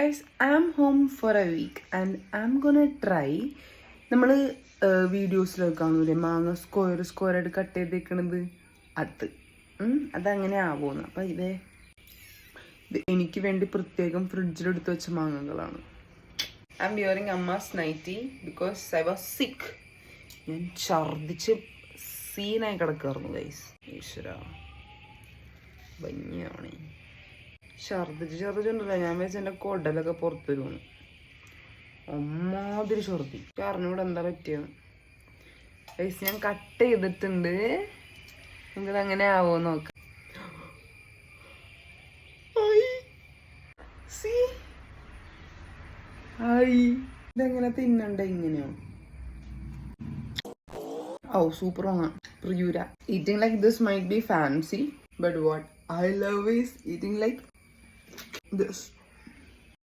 Guys, I'm home for a week and I'm gonna try. നമ്മൾ വീഡിയോസിലൊക്കെ കാണൂലേ മാങ്ങ square ആയിട്ട് കട്ട് ചെയ്തേക്കണത് അതങ്ങനെ ആവുമെന്ന്. അപ്പം ഇത് എനിക്ക് വേണ്ടി പ്രത്യേകം ഫ്രിഡ്ജിലെടുത്ത് വെച്ച മാങ്ങകളാണ്. I am wearing amma's nighty because I was sick. ഞാൻ ഛർദിച്ച് സീനായി കിടക്കായിരുന്നു ഗൈസ്. ഈശ്വര ഭംഗിയാണ്. ഛർദിച്ചുണ്ടല്ലോ, ഞാൻ വെച്ച് എൻ്റെ കൊടലൊക്കെ പുറത്തു വരുമെന്ന്. ഒമ്മാതിരി ഛർദി. അറിഞ്ഞൂടെ എന്താ പറ്റിയത്. ഗൈസ് ഞാൻ കട്ട് ചെയ്തിട്ടുണ്ട്. നിങ്ങൾക്കത് അങ്ങനെ ആവോ നോക്കാം. ഇതെങ്ങനെ തിന്നണ്ട ഇങ്ങനെയോ? Oh, super wrong. Priyura. Eating like this might be fancy, but what I love is eating like this.